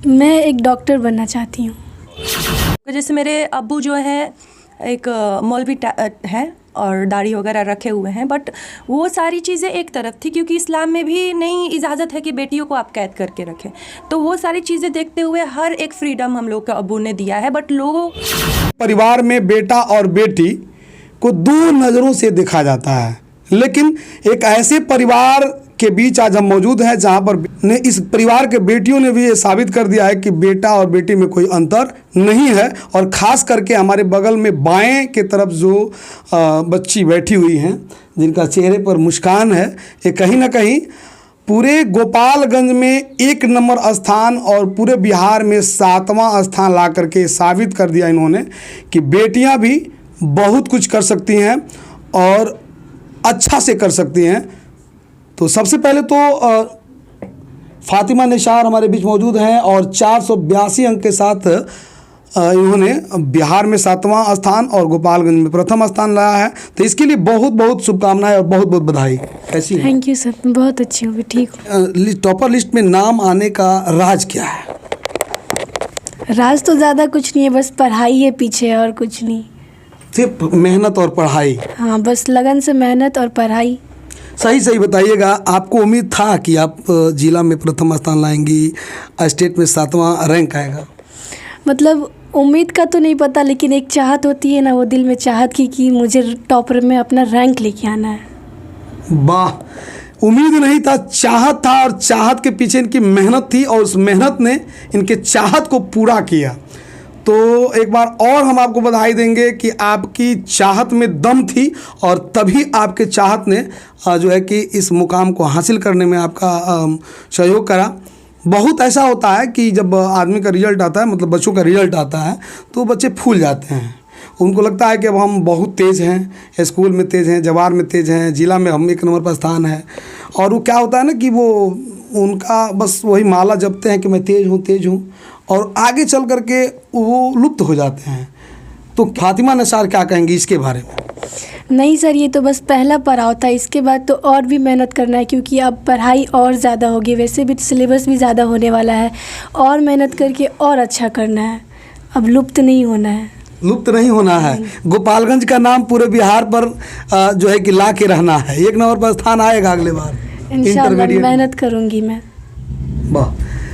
मैं एक डॉक्टर बनना चाहती हूँ। जैसे मेरे अब्बू जो है एक मौलवी है और दाढ़ी वगैरह रखे हुए हैं, बट वो सारी चीज़ें एक तरफ थी क्योंकि इस्लाम में भी नहीं इजाज़त है कि बेटियों को आप कैद करके रखें। तो वो सारी चीज़ें देखते हुए हर एक फ्रीडम हम लोग के अब्बू ने दिया है। बट लोगों परिवार में बेटा और बेटी को दो नज़रों से देखा जाता है, लेकिन एक ऐसे परिवार के बीच आज हम मौजूद हैं जहां पर इस परिवार के बेटियों ने भी ये साबित कर दिया है कि बेटा और बेटी में कोई अंतर नहीं है। और ख़ास करके हमारे बगल में बाएं के तरफ जो बच्ची बैठी हुई हैं, जिनका चेहरे पर मुस्कान है, ये कहीं ना कहीं पूरे गोपालगंज में 1 नंबर स्थान और पूरे बिहार में 7वां स्थान ला करके साबित कर दिया इन्होंने कि बेटियां भी बहुत कुछ कर सकती हैं और अच्छा से कर सकती हैं। तो सबसे पहले तो फातिमा निसार हमारे बीच मौजूद हैं और 482 अंक के साथ इन्होंने बिहार में 7वां स्थान और गोपालगंज में प्रथम स्थान लाया है। तो इसके लिए बहुत बहुत शुभकामनाएं और बहुत बहुत बधाई। कैसी है? थैंक यू सर, बहुत अच्छी हूँ, ठीक हूँ। टॉपर लिस्ट में नाम आने का राज क्या है? राज तो ज़्यादा कुछ नहीं है, बस पढ़ाई है पीछे और कुछ नहीं। सिर्फ मेहनत और पढ़ाई? हाँ, बस लगन से मेहनत और पढ़ाई। सही बताइएगा, आपको उम्मीद था कि आप जिला में प्रथम स्थान लाएंगी, स्टेट में 7वां रैंक आएगा? मतलब उम्मीद का तो नहीं पता, लेकिन एक चाहत होती है ना, वो दिल में चाहत की कि मुझे टॉपर में अपना रैंक लेके आना है। वाह, उम्मीद नहीं था, चाहत था, और चाहत के पीछे इनकी मेहनत थी और उस मेहनत ने इनके चाहत को पूरा किया। तो एक बार और हम आपको बधाई देंगे कि आपकी चाहत में दम थी और तभी आपके चाहत ने जो है कि इस मुकाम को हासिल करने में आपका सहयोग करा। बहुत ऐसा होता है कि जब आदमी का रिजल्ट आता है, मतलब बच्चों का रिजल्ट आता है, तो बच्चे फूल जाते हैं। उनको लगता है कि अब हम बहुत तेज़ हैं, स्कूल में तेज़ हैं, जवार में तेज़ हैं, जिला में हम 1 नंबर पर स्थान है। और वो क्या होता है ना कि वो उनका बस वही माला जपते हैं कि मैं तेज़ हूँ, और आगे चल करके वो लुप्त हो जाते हैं। तो फातिमा निसार क्या कहेंगी इसके बारे में? नहीं सर, ये तो बस पहला पड़ाव था, इसके बाद तो और भी मेहनत करना है क्योंकि अब पढ़ाई और ज़्यादा होगी, वैसे भी सिलेबस भी ज़्यादा होने वाला है, और मेहनत करके और अच्छा करना है। अब लुप्त नहीं होना है। लुप्त नहीं होना है। गोपालगंज का नाम पूरे बिहार पर जो है कि ला के रहना है। 1 नंबर पर स्थान आएगा अगले बार इंशाल्लाह, मेहनत करूँगी मैं। वाह,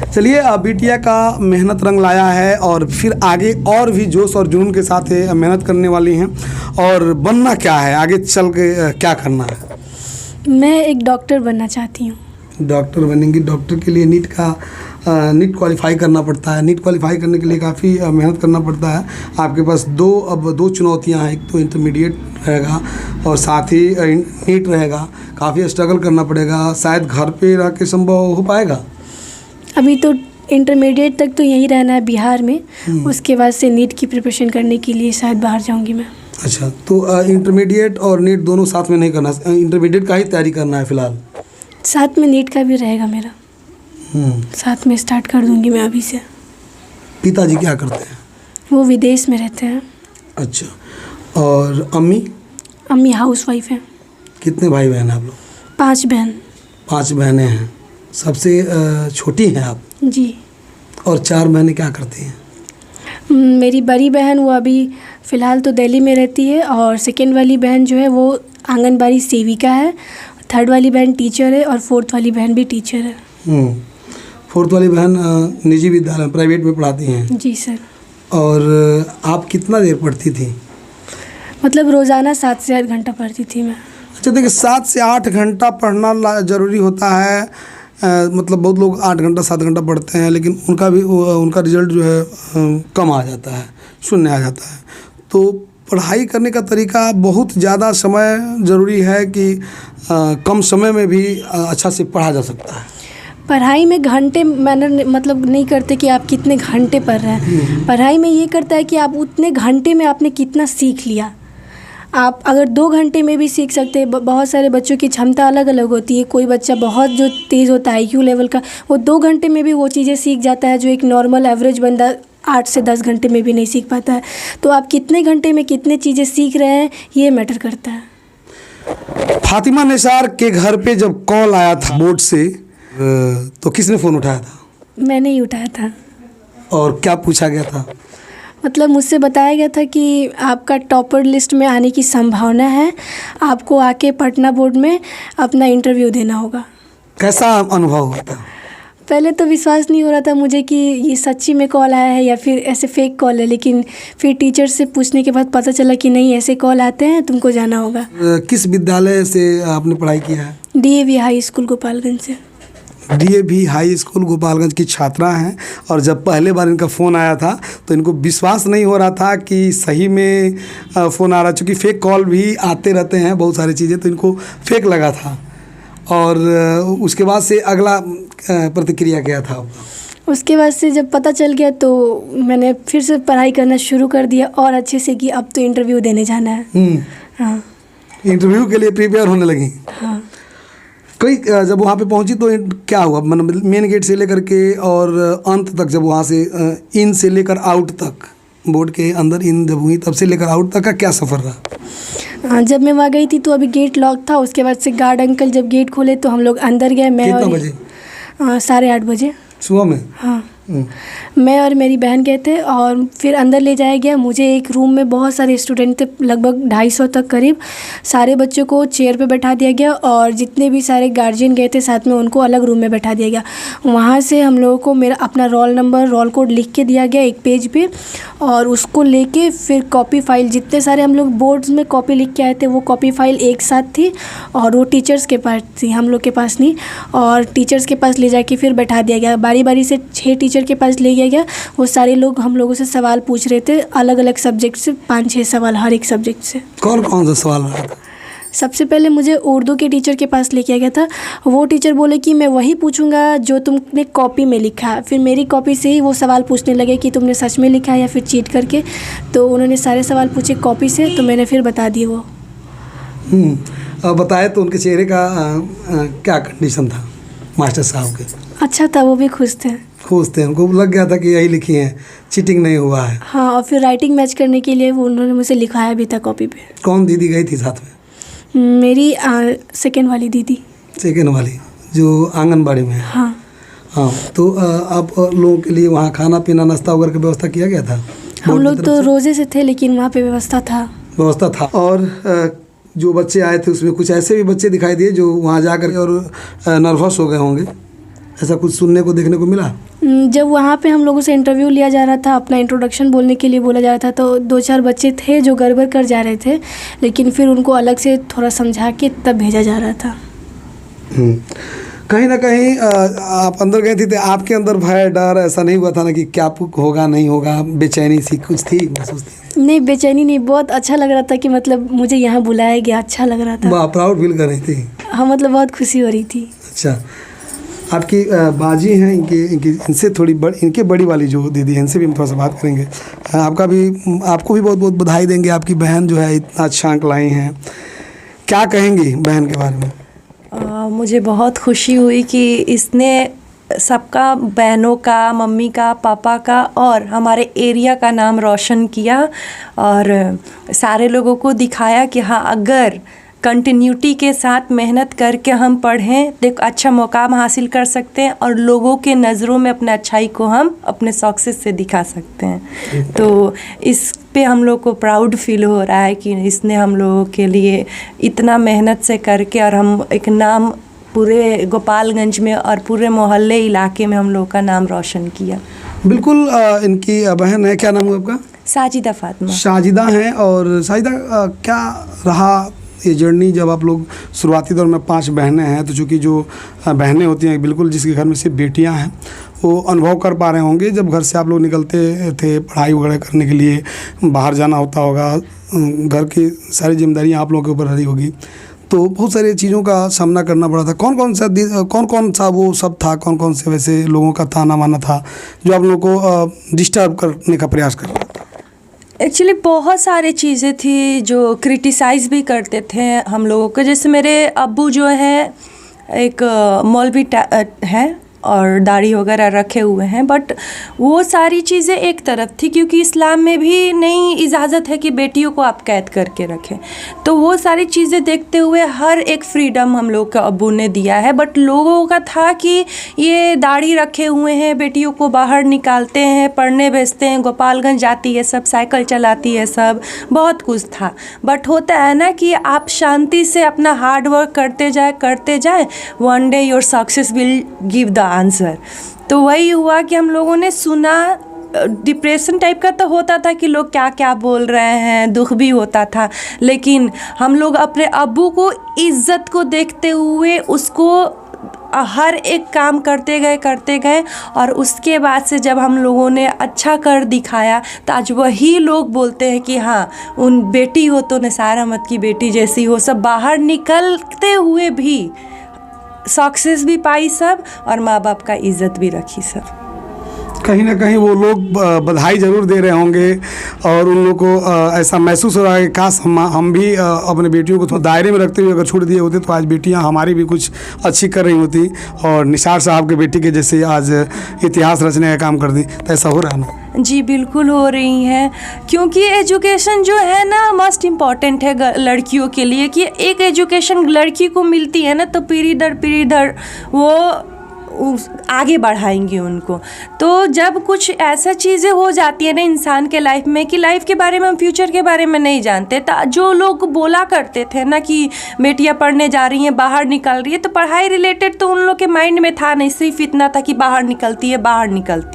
चलिए, बिटिया का मेहनत रंग लाया है और फिर आगे और भी जोश और जुनून के साथ मेहनत करने वाली हैं। और बनना क्या है, आगे चल के क्या करना है? मैं एक डॉक्टर बनना चाहती हूँ। डॉक्टर बनेंगी। डॉक्टर के लिए नीट क्वालिफाई करना पड़ता है। नीट क्वालिफाई करने के लिए काफ़ी मेहनत करना पड़ता है। आपके पास दो चुनौतियां हैं, एक तो इंटरमीडिएट रहेगा और साथ ही नीट रहेगा। काफ़ी स्ट्रगल करना पड़ेगा। शायद घर पे रह के संभव हो पाएगा? अभी तो इंटरमीडिएट तक तो यहीं रहना है बिहार में, उसके बाद से नीट की प्रिपरेशन करने के लिए शायद बाहर जाऊंगी मैं। अच्छा, तो इंटरमीडिएट और नीट दोनों साथ में नहीं करना, इंटरमीडिएट का ही तैयारी करना है फ़िलहाल? साथ में नीट का भी रहेगा मेरा, साथ में स्टार्ट कर दूंगी मैं अभी से। पिताजी क्या करते हैं? वो विदेश में रहते हैं। अच्छा, और अम्मी? अम्मी हाउसवाइफ हैं। कितने भाई बहन हैं आप लोग? 5 बहन। 5 बहनें हैं। सबसे छोटी हैं आप? जी। और 4 बहनें क्या करती हैं? मेरी बड़ी बहन वो अभी फ़िलहाल तो दिल्ली में रहती है, और सेकेंड वाली बहन जो है वो आंगनबाड़ी सेविका है, थर्ड वाली बहन टीचर है, और फोर्थ वाली बहन भी टीचर है। फोर्थ वाली बहन निजी विद्यालय प्राइवेट में पढ़ाती हैं? जी सर। और आप कितना देर पढ़ती थी? मतलब रोज़ाना 7 से 8 घंटा पढ़ती थी मैं। अच्छा, देखिए, 7 से 8 घंटा पढ़ना ज़रूरी होता है। मतलब बहुत लोग 8 घंटा 7 घंटा पढ़ते हैं, लेकिन उनका रिजल्ट जो है कम आ जाता है, शून्य आ जाता है। तो पढ़ाई करने का तरीका बहुत ज़्यादा समय ज़रूरी है कि कम समय में भी अच्छा से पढ़ा जा सकता है। पढ़ाई में घंटे मैंने मतलब नहीं करते कि आप कितने घंटे पढ़ रहे हैं। पढ़ाई में ये करता है कि आप उतने घंटे में आपने कितना सीख लिया। आप अगर 2 घंटे में भी सीख सकते हैं। बहुत सारे बच्चों की क्षमता अलग अलग होती है। कोई बच्चा बहुत जो तेज़ होता है IQ लेवल का, वो 2 घंटे में भी वो चीज़ें सीख जाता है जो एक नॉर्मल एवरेज बंदा 8 से 10 घंटे में भी नहीं सीख पाता है। तो आप कितने घंटे में कितने चीज़ें सीख रहे हैं, ये मैटर करता है। फातिमा निसार के घर पे जब कॉल आया था बोर्ड से, तो किसने फ़ोन उठाया था? मैंने ही उठाया था। और क्या पूछा गया था? मतलब मुझसे बताया गया था कि आपका टॉपर लिस्ट में आने की संभावना है, आपको आके पटना बोर्ड में अपना इंटरव्यू देना होगा। कैसा अनुभव हुआ था? पहले तो विश्वास नहीं हो रहा था मुझे कि ये सच्ची में कॉल आया है या फिर ऐसे फेक कॉल है, लेकिन फिर टीचर से पूछने के बाद पता चला कि नहीं, ऐसे कॉल आते हैं, तुमको जाना होगा। किस विद्यालय से आपने पढ़ाई किया है? DAV हाई स्कूल गोपालगंज से। DAV हाई स्कूल गोपालगंज की छात्रा हैं, और जब पहले बार इनका फ़ोन आया था तो इनको विश्वास नहीं हो रहा था कि सही में फ़ोन आ रहा, चूँकि फ़ेक कॉल भी आते रहते हैं बहुत सारी चीज़ें, तो इनको फेक लगा था। और उसके बाद से अगला प्रतिक्रिया क्या था? उसके बाद से जब पता चल गया तो मैंने फिर से पढ़ाई करना शुरू कर दिया और अच्छे से कि अब तो इंटरव्यू देने जाना है। हाँ। इंटरव्यू के लिए प्रिपेयर होने लगी? हाँ। कई जब वहाँ पे पहुँची तो क्या हुआ, मतलब मेन गेट से लेकर के और अंत तक, जब वहाँ से इन से लेकर आउट तक, बोर्ड के अंदर इन जब हुई तब से लेकर आउट तक का क्या सफ़र रहा? जब मैं वहाँ गई थी तो अभी गेट लॉक था। उसके बाद से गार्ड अंकल जब गेट खोले तो हम लोग अंदर गए। मैं कितना बजे? 8:30 बजे सुबह में? हाँ। मैं और मेरी बहन गए थे और फिर अंदर ले जाया गया। मुझे एक रूम में बहुत सारे स्टूडेंट थे, लगभग 250 तक करीब। सारे बच्चों को चेयर पे बैठा दिया गया और जितने भी सारे गार्जियन गए थे साथ में, उनको अलग रूम में बैठा दिया गया। वहाँ से हम लोगों को मेरा अपना रोल नंबर, रोल कोड लिख के दिया गया एक पेज पे, और उसको लेके फिर कॉपी फाइल, जितने सारे हम लोग बोर्ड्स में कॉपी लिख के आए थे वो कॉपी फाइल एक साथ थी, और वो टीचर्स के पास थी, हम लोग के पास नहीं। और टीचर्स के पास ले जाके फिर बैठा दिया गया। बारी बारी से 6 टीचर के पास ले गया। वो सारे लोग हम लोगों से सवाल पूछ रहे थे, अलग अलग सब्जेक्ट से, 5-6 सवाल हर एक सब्जेक्ट से। कौन कौन सा सवाल रहा था? सबसे पहले मुझे उर्दू के टीचर के पास लेके गया था। वो टीचर बोले कि मैं वही पूछूंगा जो तुमने कॉपी में लिखा है। फिर मेरी कॉपी से ही वो सवाल पूछने लगे कि तुमने सच में लिखा है या फिर चीट करके। तो उन्होंने सारे सवाल पूछे कॉपी से, तो मैंने फिर बता दिए वो। बताए तो उनके चेहरे का क्या कंडीशन था मास्टर साहब के? अच्छा था, वो भी खुश थे। खुश थे, उनको लग गया था कि यही लिखी है, चीटिंग नहीं हुआ है। हाँ, और फिर राइटिंग मैच करने के लिए वो उन्होंने मुझे लिखाया भी था कॉपी पे। कौन दीदी गई थी साथ में? मेरी सेकेंड वाली दीदी। सेकेंड वाली जो आंगनबाड़ी में है? हाँ। हाँ, तो आप लोगों के लिए वहाँ खाना पीना नाश्ता वगैरह की व्यवस्था किया गया था? हम लोग तो रोज़े से थे, लेकिन वहाँ पे व्यवस्था था। और जो बच्चे आए थे उसमें कुछ ऐसे भी बच्चे दिखाई दिए जो वहाँ जा कर और नर्वस हो गए होंगे, ऐसा कुछ सुनने को देखने को मिला? जब वहाँ पे हम लोगों से इंटरव्यू लिया जा रहा था, अपना इंट्रोडक्शन बोलने के लिए बोला जा रहा था, तो 2-4 बच्चे थे जो गड़बड़ कर जा रहे थे, लेकिन फिर उनको अलग से थोड़ा समझा के तब भेजा जा रहा था। कहीं ना कहीं आप अंदर गए थे तो आपके अंदर भय, डर ऐसा नहीं हुआ था ना कि क्या होगा नहीं होगा, बेचैनी सी कुछ थी, महसूस थी? नहीं, बेचैनी नहीं, बहुत अच्छा लग रहा था कि मतलब मुझे यहाँ बुलाया गया, अच्छा लग रहा था। वाह, प्राउड फील कर रही थी? हाँ, मतलब बहुत खुशी हो रही थी। अच्छा, आपकी बाजी हैं, इनसे थोड़ी इनके बड़ी वाली जो दीदी हैं, इनसे भी हम थोड़ा सा बात करेंगे। आपको भी बहुत बहुत बधाई देंगे, आपकी बहन जो है इतना अच्छा अंक लाई हैं। क्या कहेंगी बहन के बारे में? मुझे बहुत खुशी हुई कि इसने सबका, बहनों का, मम्मी का, पापा का और हमारे एरिया का नाम रोशन किया, और सारे लोगों को दिखाया कि हाँ, अगर कंटिन्यूटी के साथ मेहनत करके हम पढ़ें तो एक अच्छा मुकाम हासिल कर सकते हैं, और लोगों के नज़रों में अपने अच्छाई को हम अपने सक्सेस से दिखा सकते हैं। तो इस पे हम लोग को प्राउड फील हो रहा है कि इसने हम लोगों के लिए इतना मेहनत से करके, और हम एक नाम पूरे गोपालगंज में और पूरे मोहल्ले इलाके में हम लोग का नाम रोशन किया। बिल्कुल। इनकी बहन है, क्या नाम है आपका? साजिदा फातिमा। साजिदा हैं। और साजिदा, क्या रहा ये जर्नी जब आप लोग शुरुआती दौर में 5 बहनें हैं, तो चूँकि जो बहनें होती हैं बिल्कुल जिसके घर में सिर्फ बेटियां हैं, वो अनुभव कर पा रहे होंगे जब घर से आप लोग निकलते थे पढ़ाई वगैरह करने के लिए, बाहर जाना होता होगा, घर की सारी जिम्मेदारियां आप लोगों के ऊपर रही होगी, तो बहुत सारी चीज़ों का सामना करना पड़ा था। कौन कौन सा वो सब था, कौन कौन से वैसे लोगों का ताना माना था जो आप लोगों को डिस्टर्ब करने का प्रयास कर रहा था? एक्चुअली बहुत सारी चीज़ें थी जो क्रिटिसाइज़ भी करते थे हम लोगों को। जैसे मेरे अब्बू जो है एक मौलवी है, और दाढ़ी वगैरह रखे हुए हैं, बट वो सारी चीज़ें एक तरफ थी क्योंकि इस्लाम में भी नहीं इजाज़त है कि बेटियों को आप कैद करके रखें। तो वो सारी चीज़ें देखते हुए हर एक फ्रीडम हम लोग का अब्बू ने दिया है, बट लोगों का था कि ये दाढ़ी रखे हुए हैं, बेटियों को बाहर निकालते हैं, पढ़ने भेजते हैं, गोपालगंज जाती है सब, साइकिल चलाती है सब, बहुत कुछ था। बट होता है ना कि आप शांति से अपना हार्ड वर्क करते जाए, one day your success will give the answer. तो वही हुआ कि हम लोगों ने सुना, डिप्रेशन टाइप का तो होता था कि लोग क्या क्या बोल रहे हैं, दुख भी होता था, लेकिन हम लोग अपने अब्बू को इज़्ज़त को देखते हुए उसको हर एक काम करते गए और उसके बाद से जब हम लोगों ने अच्छा कर दिखाया तो आज वही लोग बोलते हैं कि हाँ उन बेटी हो तो निसार अहमद की बेटी जैसी हो। सब बाहर निकलते हुए भी सक्सेस भी पाई सब और माँ बाप का इज़्ज़त भी रखी सब। कहीं ना कहीं वो लोग बधाई ज़रूर दे रहे होंगे और उन लोगों को ऐसा महसूस हो रहा है कि काश हम भी अपने बेटियों को थोड़ा दायरे में रखते हुए अगर छूट दिए होते तो आज बेटियां हमारी भी कुछ अच्छी कर रही होती और निसार साहब के बेटी के जैसे आज इतिहास रचने का काम कर दी। तो ऐसा हो रहा है ना? जी बिल्कुल हो रही हैं, क्योंकि एजुकेशन जो है ना मस्ट इम्पॉर्टेंट है लड़कियों के लिए, कि एक एजुकेशन लड़की को मिलती है ना तो पीढ़ी दर वो आगे बढ़ाएंगे उनको। तो जब कुछ ऐसा चीज़ें हो जाती है ना इंसान के लाइफ में कि लाइफ के बारे में, हम फ्यूचर के बारे में नहीं जानते, तो जो लोग बोला करते थे ना कि बेटियां पढ़ने जा रही हैं, बाहर निकल रही है, तो पढ़ाई रिलेटेड तो उन लोग के माइंड में था नहीं, सिर्फ इतना था कि बाहर निकलती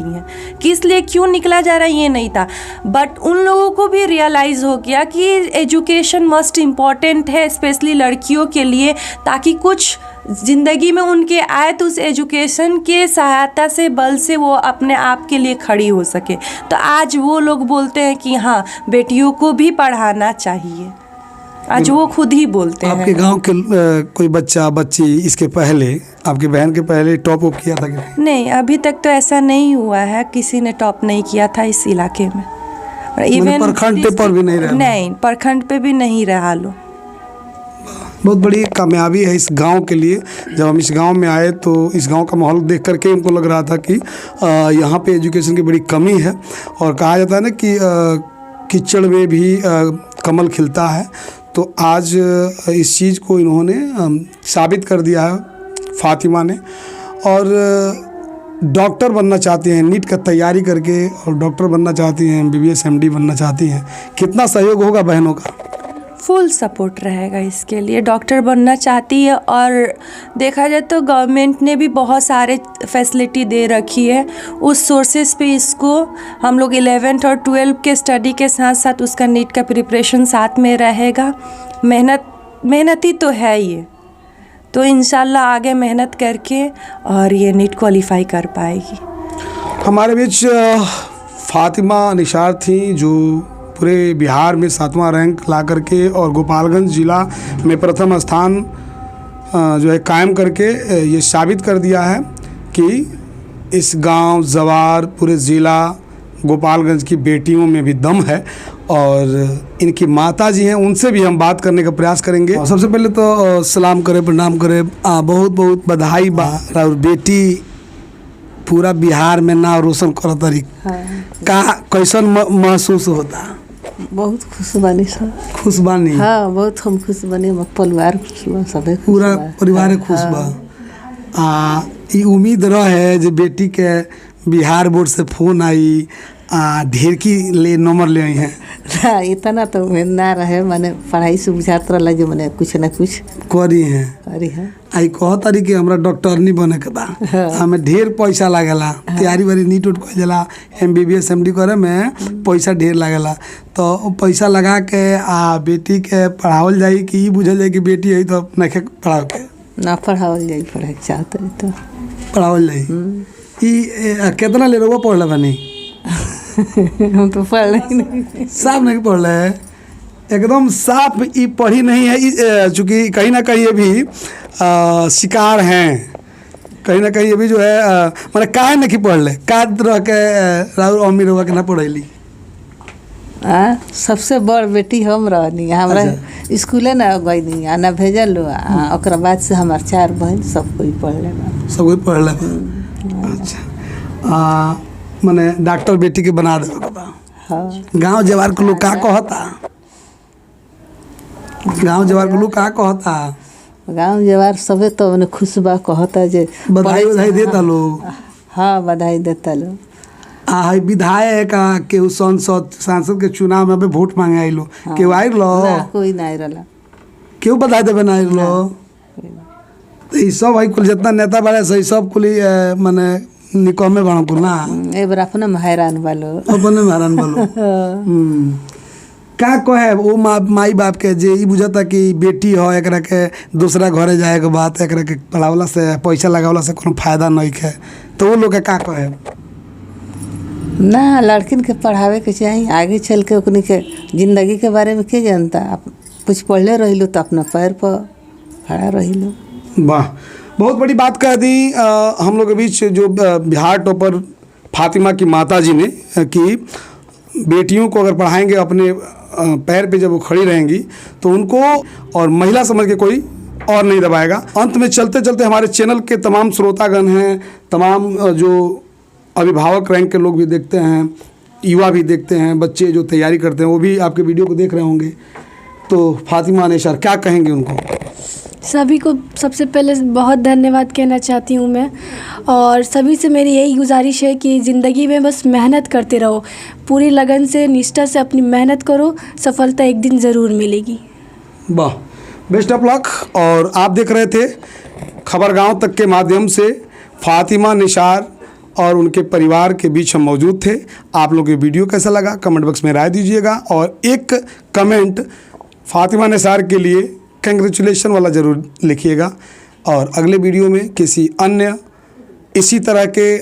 हैं, किस लिए क्यों निकला जा रहा है ये नहीं था। बट उन लोगों को भी रियलाइज़ हो गया कि एजुकेशन मस्ट इम्पॉर्टेंट है स्पेशली लड़कियों के लिए, ताकि कुछ ज़िंदगी में उनके आए तो उस एजुकेशन के सहायता से, बल से वो अपने आप के लिए खड़ी हो सके। तो आज वो लोग बोलते हैं कि हाँ बेटियों को भी पढ़ाना चाहिए, आज वो खुद ही बोलते हैं। आपके गांव के कोई बच्चा बच्ची इसके पहले, आपकी बहन के पहले टॉप अप किया था कि नहीं? अभी तक तो ऐसा नहीं हुआ है, किसी ने टॉप नहीं किया था इस इलाके में। इवन प्रखंड पर भी नहीं रहा? नहीं, प्रखंड पे भी नहीं रहा लो। बहुत बड़ी कामयाबी है इस गांव के लिए। जब हम इस गांव में आए तो इस गांव का माहौल देख करके हमको लग रहा था कि यहाँ पे एजुकेशन की बड़ी कमी है, और कहा जाता है ना कि कीचड़ में भी कमल खिलता है। तो आज इस चीज़ को इन्होंने साबित कर दिया है फातिमा ने, और डॉक्टर बनना चाहती हैं, नीट का तैयारी करके और डॉक्टर बनना चाहती हैं, MBBS MD बनना चाहती हैं। कितना सहयोग होगा बहनों का? फुल सपोर्ट रहेगा इसके लिए। डॉक्टर बनना चाहती है और देखा जाए तो गवर्नमेंट ने भी बहुत सारे फैसिलिटी दे रखी है, उस सोर्सेज पे इसको हम लोग 11th और 12th के स्टडी के साथ साथ उसका नीट का प्रिपरेशन साथ में रहेगा। मेहनती तो है ये, तो इंशाल्लाह आगे मेहनत करके और ये नीट क्वालिफाई कर पाएगी। हमारे बीच फातिमा निसार थी जो पूरे बिहार में 7वां रैंक ला करके और गोपालगंज ज़िला में प्रथम स्थान जो है कायम करके ये साबित कर दिया है कि इस गांव, जवार, पूरे ज़िला गोपालगंज की बेटियों में भी दम है। और इनकी माता जी हैं, उनसे भी हम बात करने का प्रयास करेंगे। और सबसे पहले तो सलाम करे, प्रणाम करे, बहुत बहुत बधाई बा। और बेटी पूरा बिहार में नाम रोशन कर तारी, का कैसन महसूस होता? बहुत खुश बानी सब। खुश बानी? हाँ, बहुत हम खुश बने, परिवार खुश बा, सबे खुश पूरा बा। परिवार खुश बा। ई उम्मीद रहे जे बेटी के बिहार बोर्ड से फोन आई, ढेर की ले नंबर ले आई हैं? ना, इतना तो ना रहे, मैंने पढ़ाई से बुझात रहा जो मैंने कुछ न कुछ करी हैं। करी है। आई कह तारी कि हमरा डॉक्टरनी बने के बा, हमें ढेर पैसा लागेला, तैयारी बारी नीट उट कर जाला, MBBS MD करे में पैसा ढेर लागेला। तो पैसा लगा के बेटी के पढ़ावल जाई कि बुझल जाए कि बेटी है तो नहीं पढ़ाओ के? ना पढ़ावल जाई, पढ़े चाहते तो पढ़ावल जाई। कितना ले रहा पढ़ बानी? हम तो पढ़ नहीं, साफ नहीं पढ़ रहे हैं, एकदम साफ ये पढ़ी नहीं है। चूँकि कहीं ना कहीं ये भी शिकार हैं, कहीं ना कहीं ये भी जो है मैंने काहे नहीं पढ़ ले, का रह के राहुल अमीर होगा के ना पढ़ैली। सबसे बड़ बेटी हम रहनी, हमारा स्कूले ना गई ना भेजल, ओकरा बाद से हमार 4 बहन सब कोई पढ़ ले, सब कोई पढ़ ले। अच्छा मने डॉक्टर बेटी के बना दे हाँ गांव जवार के लोग का कहता गांव जवार के लोग का कहता गाँव जवार सबे तो मने खुश बा कहता जे बधाई बधाई देता लोग हाँ बधाई देता लोग आ विधायक केहू सांसद के चुनाव में वोट मांगे आइलो केहू आइल लो ना कोई नहीं रहला केहू बधाई देवे ना आइल लो तो ई सब है कुल जितना नेता बड़े सही सब कुल माने निकमे बड़ा कुल ना ए बार अपने में हैरान बालो अपने महारान बोलो का कहे वो माई बाप के जे ई बुझता कि बेटी हो एकरा के दूसरा घरे जाए के बात एकरा के पढ़ावला से पैसा लगावला से कोनो फायदा नहीं है तो वो लोग के का कहे ना लड़किन के पढ़ावे के चाहिए आगे चल के ओकनी के जिंदगी के बारे में के जानता आप कुछ पढ़ले रहिलो तो अपना पैर पर खड़ा रहिलो वाह बहुत बड़ी बात कह दी हम लोग के बीच जो बिहार टॉपर फातिमा की माता जी ने कि बेटियों को अगर पढ़ाएंगे अपने पैर पे जब वो खड़ी रहेंगी तो उनको और महिला समझ के कोई और नहीं दबाएगा। अंत में चलते चलते हमारे चैनल के तमाम श्रोतागण हैं, तमाम जो अभिभावक रैंक के लोग भी देखते हैं, युवा भी देखते हैं, बच्चे जो तैयारी करते हैं वो भी आपके वीडियो को देख रहे होंगे, तो फातिमा निसार क्या कहेंगे उनको? सभी को सबसे पहले बहुत धन्यवाद कहना चाहती हूँ मैं, और सभी से मेरी यही गुजारिश है कि ज़िंदगी में बस मेहनत करते रहो, पूरी लगन से निष्ठा से अपनी मेहनत करो, सफलता एक दिन ज़रूर मिलेगी। वाह, बेस्ट ऑफ लक। और आप देख रहे थे खबर गांव तक के माध्यम से फातिमा निसार और उनके परिवार के बीच हम मौजूद थे। आप लोगों को वीडियो कैसा लगा कमेंट बॉक्स में राय दीजिएगा, और एक कमेंट फातिमा निसार के लिए कंग्रेचुलेशन वाला ज़रूर लिखिएगा। और अगले वीडियो में किसी अन्य इसी तरह के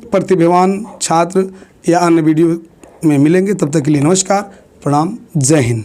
प्रतिभावान छात्र या अन्य वीडियो में मिलेंगे। तब तक के लिए नमस्कार, प्रणाम, जय हिंद।